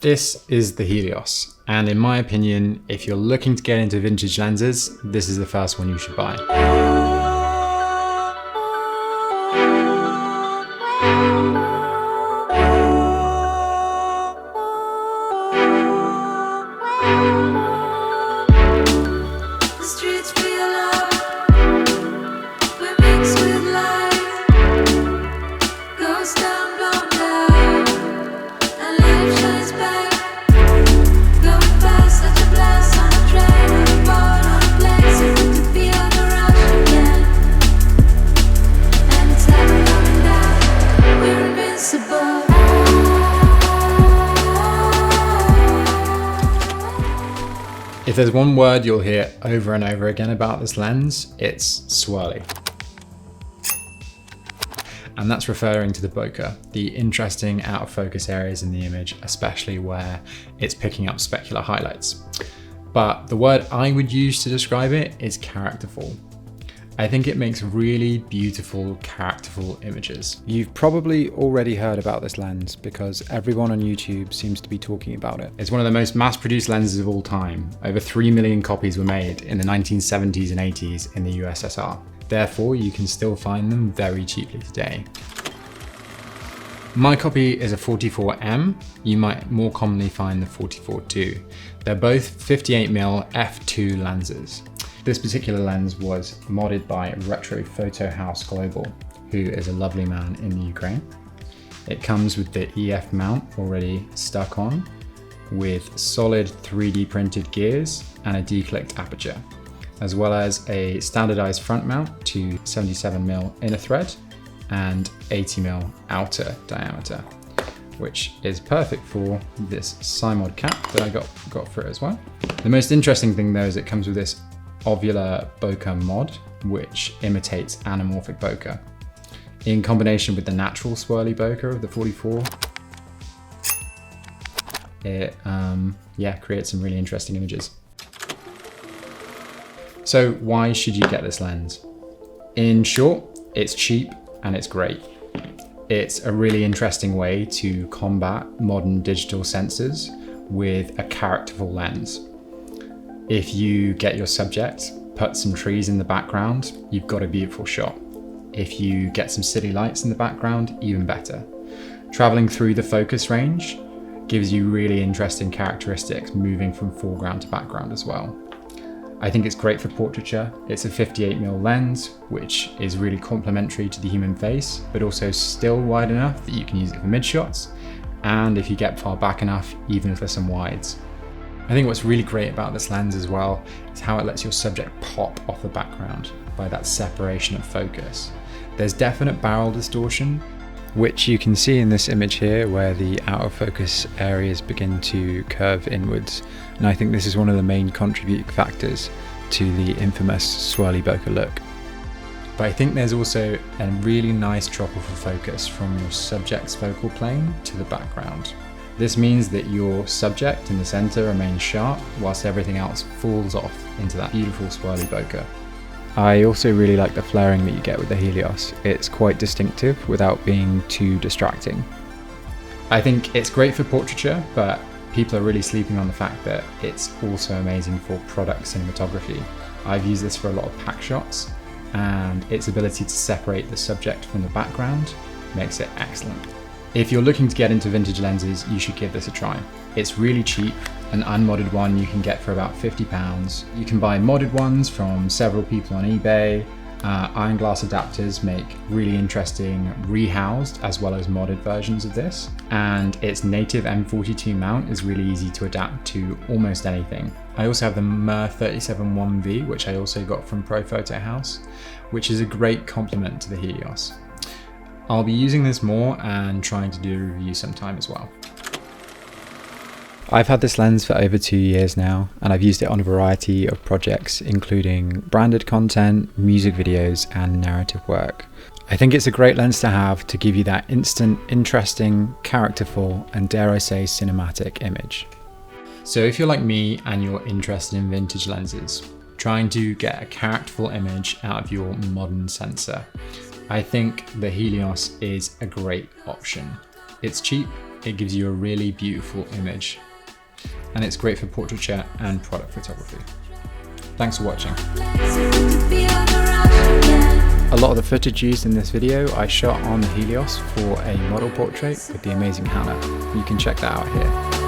This is the Helios, and in my opinion, if you're looking to get into vintage lenses, this is the first one you should buy. If there's one word you'll hear over and over again about this lens, it's swirly. And that's referring to the bokeh, the interesting out of focus areas in the image, especially where it's picking up specular highlights. But the word I would use to describe it is characterful. I think it makes really beautiful, characterful images. You've probably already heard about this lens because everyone on YouTube seems to be talking about it. It's one of the most mass-produced lenses of all time. Over 3 million copies were made in the 1970s and 80s in the USSR. Therefore, you can still find them very cheaply today. My copy is a 44mm. You might more commonly find the 44-2. They're both 58mm f2 lenses. This particular lens was modded by Retro Photo House Global, who is a lovely man in the Ukraine. It comes with the EF mount already stuck on, with solid 3D printed gears and a declicked aperture, as well as a standardized front mount to 77mm inner thread and 80mm outer diameter, which is perfect for this SiMod cap that I got for it as well. The most interesting thing though is it comes with this ovular bokeh mod, which imitates anamorphic bokeh. In combination with the natural swirly bokeh of the 44, it creates some really interesting images. So why should you get this lens? In short, it's cheap and it's great. It's a really interesting way to combat modern digital sensors with a characterful lens. If you get your subject, put some trees in the background, you've got a beautiful shot. If you get some city lights in the background, even better. Traveling through the focus range gives you really interesting characteristics moving from foreground to background as well. I think it's great for portraiture. It's a 58mm lens, which is really complementary to the human face, but also still wide enough that you can use it for mid shots. And if you get far back enough, even for some wides. I think what's really great about this lens as well is how it lets your subject pop off the background by that separation of focus. There's definite barrel distortion, which you can see in this image here where the out of focus areas begin to curve inwards. And I think this is one of the main contributing factors to the infamous swirly bokeh look. But I think there's also a really nice drop off of focus from your subject's focal plane to the background. This means that your subject in the center remains sharp whilst everything else falls off into that beautiful swirly bokeh. I also really like the flaring that you get with the Helios. It's quite distinctive without being too distracting. I think it's great for portraiture, but people are really sleeping on the fact that it's also amazing for product cinematography. I've used this for a lot of pack shots, and its ability to separate the subject from the background makes it excellent. If you're looking to get into vintage lenses, you should give this a try. It's really cheap. An unmodded one you can get for about £50. You can buy modded ones from several people on eBay. Iron glass adapters make really interesting rehoused as well as modded versions of this. And its native M42 mount is really easy to adapt to almost anything. I also have the MER 37-1V, which I also got from Pro Photo House, which is a great complement to the Helios. I'll be using this more and trying to do a review sometime as well. I've had this lens for over 2 years now, and I've used it on a variety of projects, including branded content, music videos, and narrative work. I think it's a great lens to have to give you that instant, interesting, characterful, and dare I say, cinematic image. So if you're like me and you're interested in vintage lenses, trying to get a characterful image out of your modern sensor, I think the Helios is a great option. It's cheap, it gives you a really beautiful image. And it's great for portraiture and product photography. Thanks for watching. A lot of the footage used in this video I shot on the Helios for a model portrait with the amazing Hannah. You can check that out here.